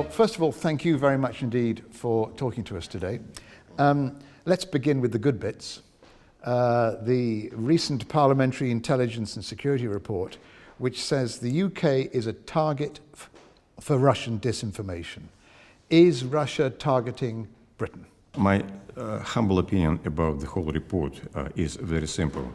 First of all, thank you very much indeed for talking to us today. Let's begin with the good bits. The recent Parliamentary Intelligence and Security Report, which says the UK is a target for Russian disinformation. Is Russia targeting Britain? My humble opinion about the whole report is very simple.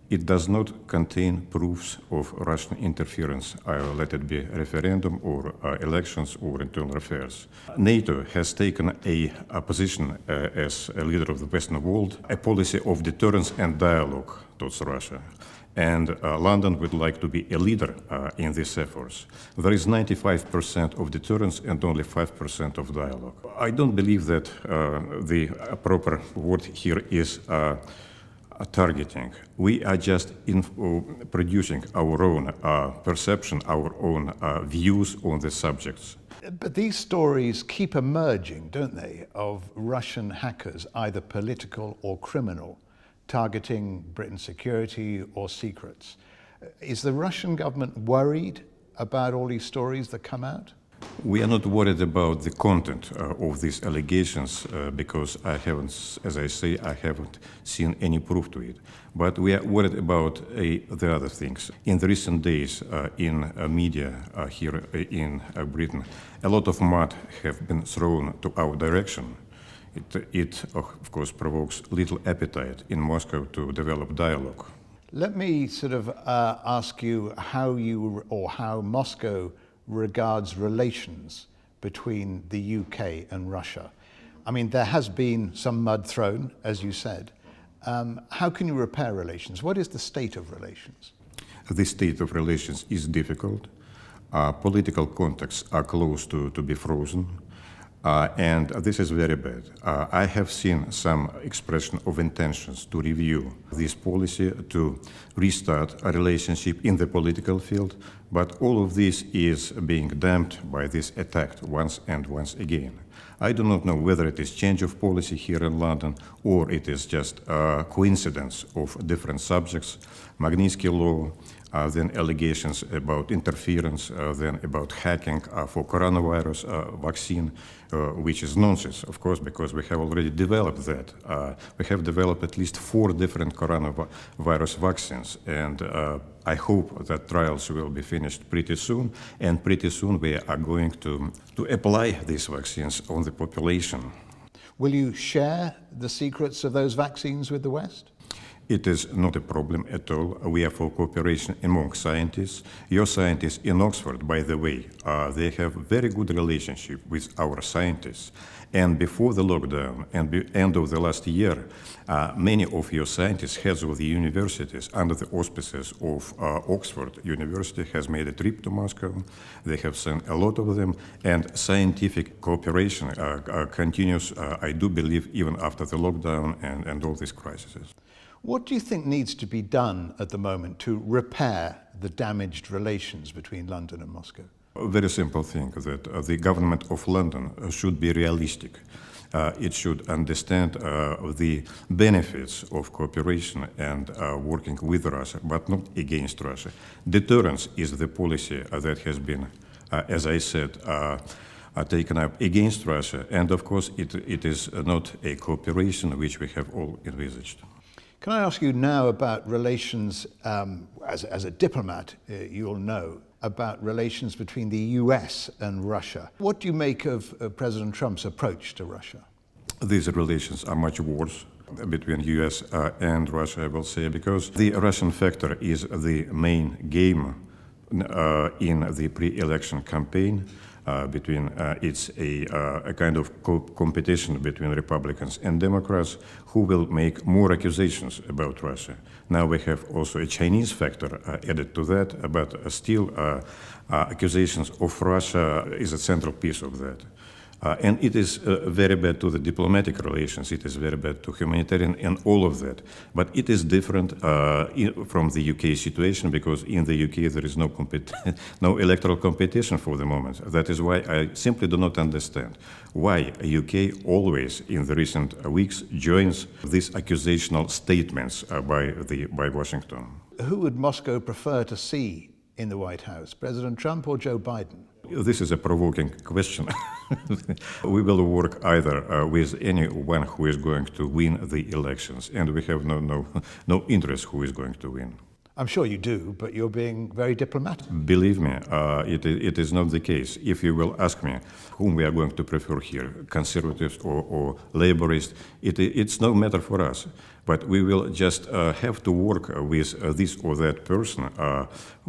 It does not contain proofs of Russian interference, let it be referendum or elections or internal affairs. NATO has taken a position as a leader of the Western world, a policy of deterrence and dialogue towards Russia. And London would like to be a leader in these efforts. There is 95% of deterrence and only 5% of dialogue. I don't believe that the proper word here is targeting. We are just producing our own perception, our own views on the subjects. But these stories keep emerging, don't they, of Russian hackers, either political or criminal, targeting Britain's security or secrets. Is the Russian government worried about all these stories that come out? We are not worried about the content of these allegations because I haven't, as I say, I haven't seen any proof to it. But we are worried about the other things. In the recent days in media here in Britain, a lot of mud have been thrown to our direction. It of course, provokes little appetite in Moscow to develop dialogue. Let me sort of ask you how Moscow regards relations between the UK and Russia. I mean, there has been some mud thrown, as you said. How can you repair relations? What is the state of relations? The state of relations is difficult. Political contacts are close to be frozen. And this is very bad. I have seen some expression of intentions to review this policy, to restart a relationship in the political field, but all of this is being damped by this attack once again. I do not know whether it is change of policy here in London or it is just a coincidence of different subjects, Magnitsky Law, then allegations about interference, then about hacking for coronavirus vaccine, which is nonsense, of course, because we have already developed that. We have developed at least 4 different coronavirus vaccines, and I hope that trials will be finished pretty soon, and pretty soon we are going to apply these vaccines on the population. Will you share the secrets of those vaccines with the West? It is not a problem at all. We are for cooperation among scientists. Your scientists in Oxford, by the way, they have very good relationship with our scientists. And before the lockdown and the end of the last year, many of your scientists, heads of the universities, under the auspices of Oxford University, has made a trip to Moscow. They have sent a lot of them, and scientific cooperation continues, I do believe, even after the lockdown and all these crises. What do you think needs to be done at the moment to repair the damaged relations between London and Moscow? A very simple thing, that the government of London should be realistic. It should understand the benefits of cooperation and working with Russia, but not against Russia. Deterrence is the policy that has been, as I said, taken up against Russia, and of course it is not a cooperation which we have all envisaged. Can I ask you now about relations, as a diplomat, you'll know, about relations between the US and Russia. What do you make of President Trump's approach to Russia? These relations are much worse between US and Russia, I will say, because the Russian factor is the main game in the pre-election campaign. It's a kind of competition between Republicans and Democrats who will make more accusations about Russia. Now we have also a Chinese factor added to that, but still accusations of Russia is a central piece of that. And it is very bad to the diplomatic relations, it is very bad to humanitarian and all of that. But it is different from the UK situation, because in the UK there is no electoral competition for the moment. That is why I simply do not understand why UK always in the recent weeks joins these accusational statements by Washington. Who would Moscow prefer to see in the White House, President Trump or Joe Biden? This is a provoking question. We will work either with anyone who is going to win the elections, and we have no interest who is going to win. I'm sure you do, but you're being very diplomatic. Believe me, it is not the case. If you will ask me whom we are going to prefer here, conservatives or laborists, it's no matter for us. But we will just have to work with this or that person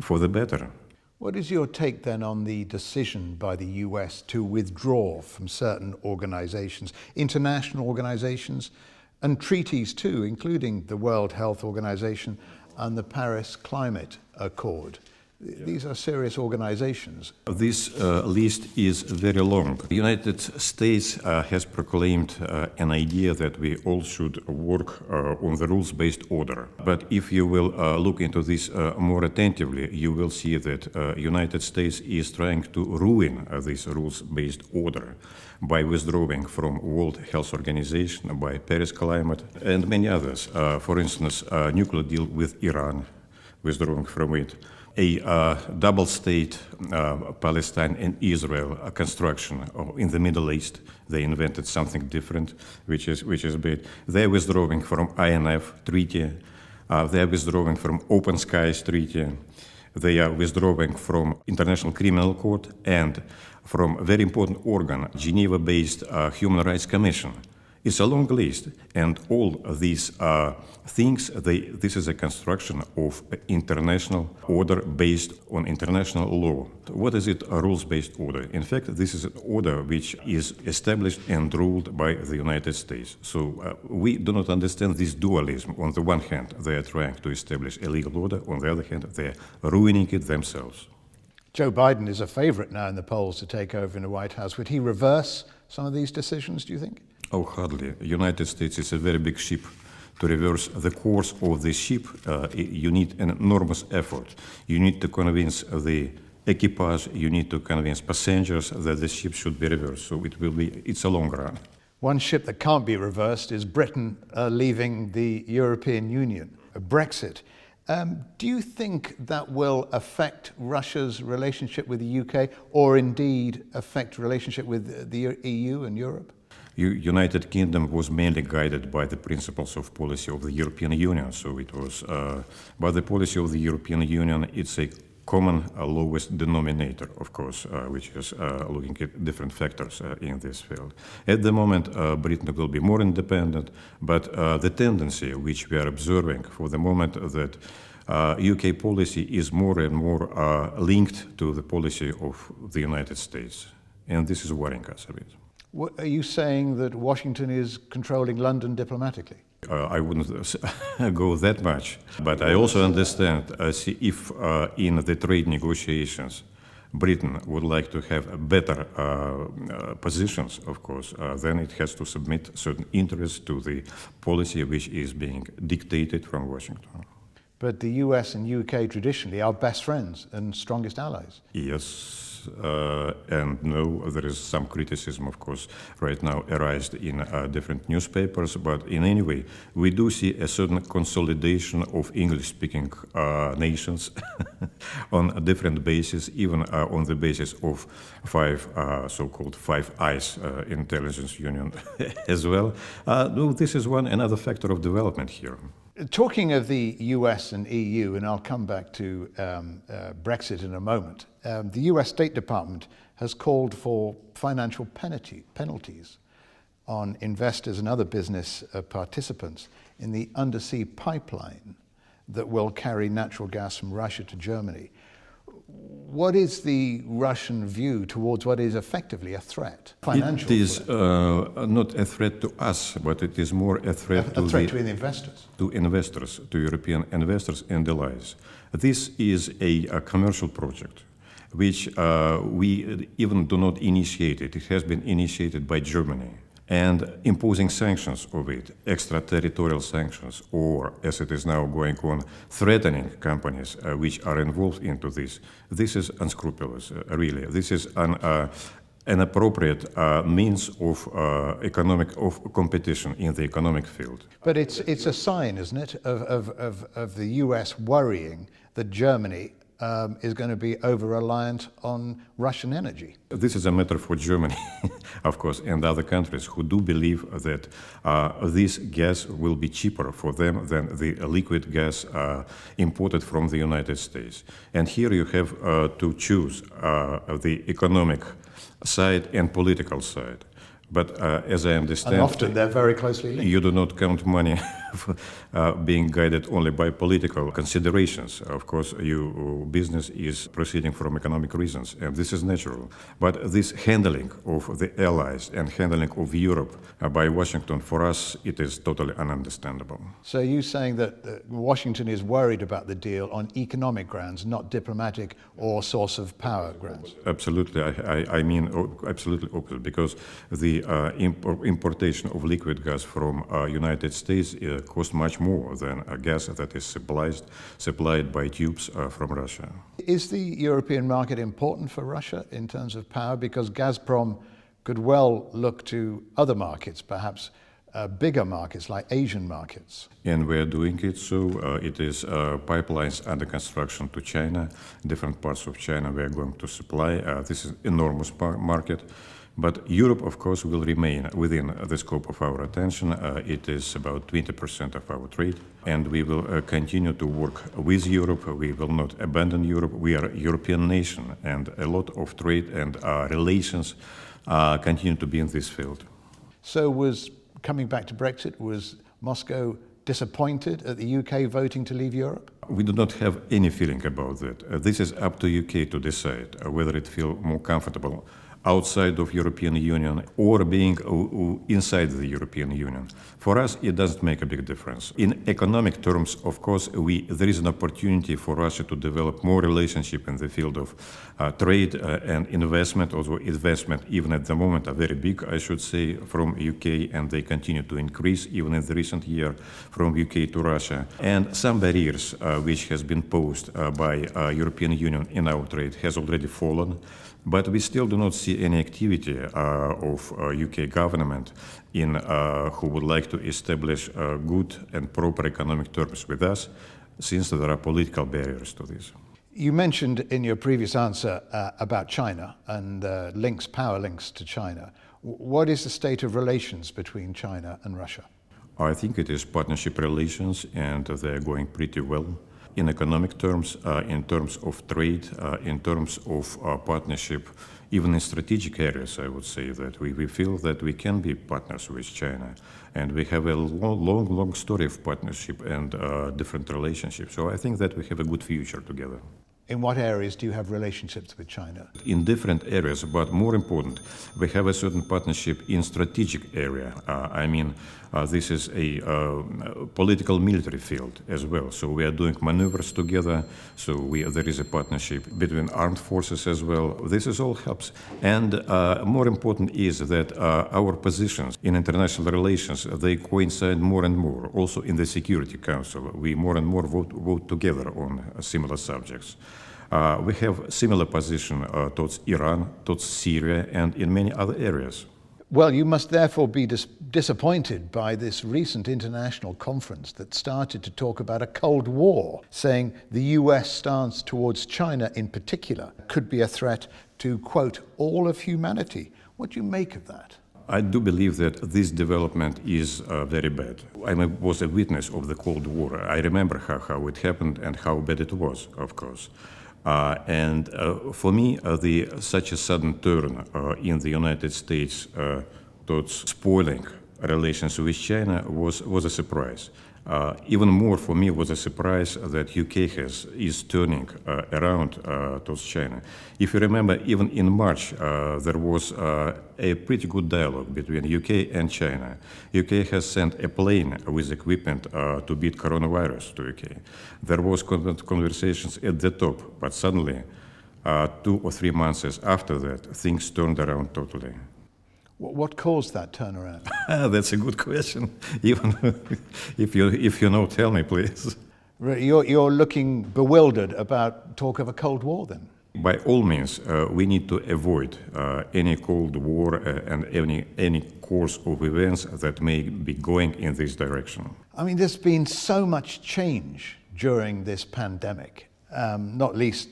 for the better. What is your take then on the decision by the US to withdraw from certain organizations, international organizations, and treaties too, including the World Health Organization and the Paris Climate Accord? These are serious organizations. This list is very long. The United States has proclaimed an idea that we all should work on the rules-based order. But if you will look into this more attentively, you will see that United States is trying to ruin this rules-based order by withdrawing from World Health Organization, by Paris Climate, and many others. For instance, nuclear deal with Iran, withdrawing from it. A double state, Palestine and Israel, construction in the Middle East. They invented something different, which is bad. They're withdrawing from INF Treaty. They're withdrawing from Open Skies Treaty. They are withdrawing from International Criminal Court and from a very important organ, Geneva-based Human Rights Commission. It's a long list, and all these things, this is a construction of international order based on international law. What is it, a rules-based order? In fact, this is an order which is established and ruled by the United States. So we do not understand this dualism. On the one hand, they are trying to establish a legal order. On the other hand, they are ruining it themselves. Joe Biden is a favorite now in the polls to take over in the White House. Would he reverse some of these decisions, do you think? Oh, hardly. United States is a very big ship. To reverse the course of the ship, you need an enormous effort. You need to convince the equipage, you need to convince passengers that the ship should be reversed. So it's a long run. One ship that can't be reversed is Britain leaving the European Union, Brexit. Do you think that will affect Russia's relationship with the UK, or indeed affect relationship with the EU and Europe? United Kingdom was mainly guided by the principles of policy of the European Union. So it was, by the policy of the European Union, it's a common lowest denominator, of course, which is looking at different factors in this field. At the moment, Britain will be more independent, but the tendency which we are observing for the moment that UK policy is more and more linked to the policy of the United States. And this is worrying us a bit. What, are you saying that Washington is controlling London diplomatically? I wouldn't go that much, but I also understand if in the trade negotiations Britain would like to have better positions, of course, then it has to submit certain interests to the policy which is being dictated from Washington. But the US and UK traditionally are best friends and strongest allies. Yes. And no, there is some criticism, of course, right now arised in different newspapers, but in any way, we do see a certain consolidation of English-speaking nations on a different basis, even on the basis of so-called Five Eyes intelligence union as well. No, this is another factor of development here. Talking of the US and EU, and I'll come back to Brexit in a moment, the US State Department has called for financial penalties on investors and other business participants in the undersea pipeline that will carry natural gas from Russia to Germany. What is the Russian view towards what is effectively a threat? It is not a threat to us, but it is more a threat to the investors. To investors, to European investors and allies. This is a commercial project, which we even do not initiate it. It has been initiated by Germany. And imposing sanctions of it, extraterritorial sanctions, or as it is now going on, threatening companies which are involved into this is unscrupulous, really. This is an appropriate means of of competition in the economic field. But it's a sign, isn't it, of the US worrying that Germany is going to be over-reliant on Russian energy. This is a matter for Germany, of course, and other countries who do believe that this gas will be cheaper for them than the liquid gas imported from the United States. And here you have to choose the economic side and political side. But as I understand, and often they're very closely linked. You do not count money being guided only by political considerations. Of course, your business is proceeding from economic reasons, and this is natural. But this handling of the allies and handling of Europe by Washington, for us, it is totally ununderstandable. So you're saying that Washington is worried about the deal on economic grounds, not diplomatic or source of power grounds? Absolutely. I mean absolutely opposite, because the importation of liquid gas from United States costs much more than a gas that is supplied by tubes from Russia. Is the European market important for Russia in terms of power? Because Gazprom could well look to other markets, perhaps bigger markets like Asian markets. And we are doing it. So it is pipelines under construction to China, different parts of China we are going to supply. This is enormous market. But Europe, of course, will remain within the scope of our attention. It is about 20% of our trade, and we will continue to work with Europe. We will not abandon Europe. We are a European nation, and a lot of trade and relations continue to be in this field. So coming back to Brexit, was Moscow disappointed at the UK voting to leave Europe? We do not have any feeling about that. This is up to UK to decide whether it feels more comfortable outside of European Union or being inside the European Union. For us, it doesn't make a big difference. In economic terms, of course, there is an opportunity for Russia to develop more relationship in the field of trade and investment, although investment, even at the moment, are very big, I should say, from UK, and they continue to increase, even in the recent year, from UK to Russia. And some barriers which has been posed by European Union in our trade has already fallen. But we still do not see any activity of UK government who would like to establish good and proper economic terms with us, since there are political barriers to this. You mentioned in your previous answer about China and power links to China. What is the state of relations between China and Russia? I think it is partnership relations, and they're going pretty well. In economic terms, in terms of trade, in terms of partnership, even in strategic areas, I would say that we feel that we can be partners with China. And we have a long story of partnership and different relationships. So I think that we have a good future together. In what areas do you have relationships with China? In different areas, but more important, we have a certain partnership in strategic area. This is a political military field as well. So we are doing maneuvers together. So there is a partnership between armed forces as well. This is all helps. And more important is that our positions in international relations, they coincide more and more. Also in the Security Council, we more and more vote together on similar subjects. We have similar position towards Iran, towards Syria, and in many other areas. Well, you must therefore be disappointed by this recent international conference that started to talk about a Cold War, saying the US stance towards China in particular could be a threat to, quote, all of humanity. What do you make of that? I do believe that this development is very bad. I was a witness of the Cold War. I remember how it happened and how bad it was, of course. For me, such a sudden turn in the United States towards spoiling relations with China was a surprise. Even more for me was a surprise that UK is turning around towards China. If you remember, even in March, there was a pretty good dialogue between UK and China. UK has sent a plane with equipment to beat coronavirus to UK. There was conversations at the top, but suddenly, 2 or 3 months after that, things turned around totally. What caused that turnaround? That's a good question. Even if you know, tell me, please. You're looking bewildered about talk of a Cold War, then? By all means, we need to avoid any Cold War and any course of events that may be going in this direction. I mean, there's been so much change during this pandemic. not least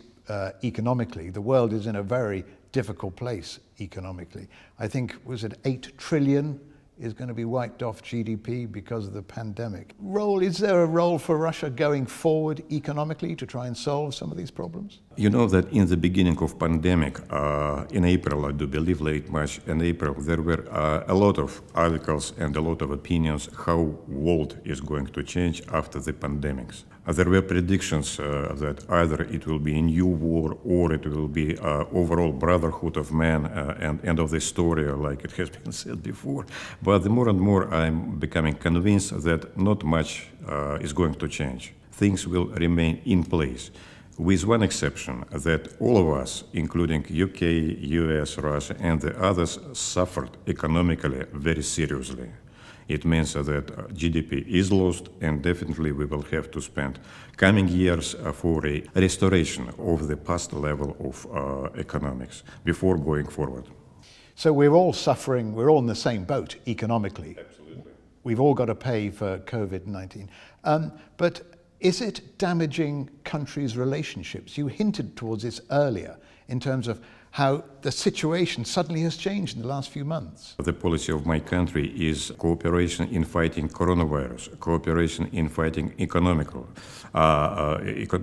economically. The world is in a very difficult place economically. I think, was it 8 trillion is going to be wiped off GDP because of the pandemic. Is there a role for Russia going forward economically to try and solve some of these problems? You know that in the beginning of pandemic, in April, I do believe, late March and April, there were a lot of articles and a lot of opinions how world is going to change after the pandemics. There were predictions that either it will be a new war or it will be overall brotherhood of man and end of the story, like it has been said before. But the more and more I'm becoming convinced that not much is going to change. Things will remain in place, with one exception, that all of us, including UK, US, Russia, and the others, suffered economically very seriously. It means that GDP is lost, and definitely we will have to spend coming years for a restoration of the past level of economics before going forward. So we're all suffering, we're all in the same boat economically. Absolutely. We've all got to pay for COVID-19. But is it damaging countries' relationships? You hinted towards this earlier in terms of how the situation suddenly has changed in the last few months. The policy of my country is cooperation in fighting coronavirus, cooperation in fighting economical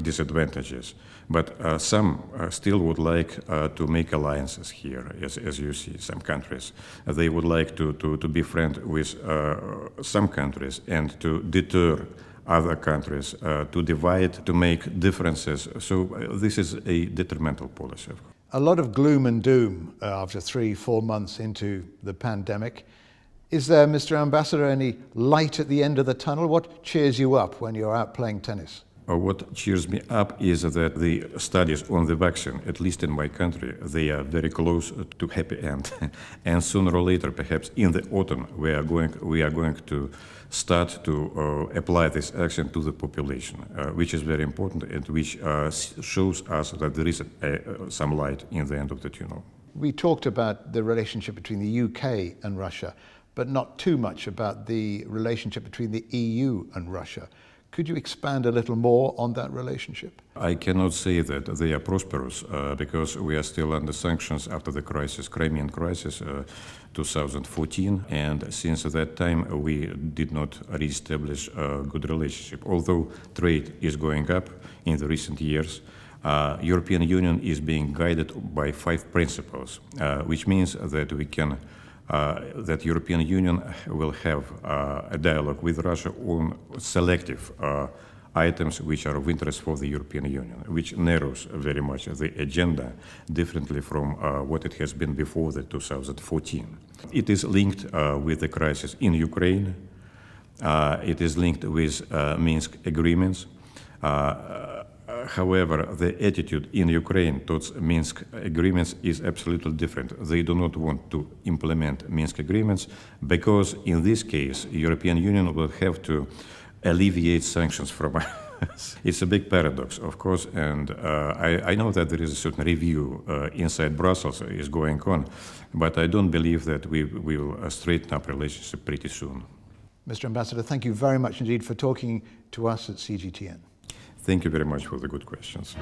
disadvantages. But some still would like to make alliances here, as you see, some countries. They would like to be friends with some countries and to deter other countries, to divide, to make differences. So this is a detrimental policy. A lot of gloom and doom after 3-4 months into the pandemic. Is there, Mr. Ambassador, any light at the end of the tunnel? What cheers you up when you're out playing tennis? What cheers me up is that the studies on the vaccine, at least in my country, they are very close to happy end. And sooner or later, perhaps in the autumn, we are going to start to apply this action to the population, which is very important and which shows us that there is some light in the end of the tunnel. We talked about the relationship between the UK and Russia, but not too much about the relationship between the EU and Russia. Could you expand a little more on that relationship? I cannot say that they are prosperous because we are still under sanctions after the crisis, Crimean crisis, 2014. And since that time, we did not re-establish a good relationship. Although trade is going up in the recent years, European Union is being guided by 5 principles, which means that we can that European Union will have a dialogue with Russia on selective items which are of interest for the European Union, which narrows very much the agenda differently from what it has been before the 2014. It is linked with the crisis in Ukraine. It is linked with Minsk agreements. However, the attitude in Ukraine towards Minsk agreements is absolutely different. They do not want to implement Minsk agreements because in this case, European Union will have to alleviate sanctions from us. It's a big paradox, of course, and I know that there is a certain review inside Brussels is going on, but I don't believe that we will straighten up relationship pretty soon. Mr. Ambassador, thank you very much indeed for talking to us at CGTN. Thank you very much for the good questions.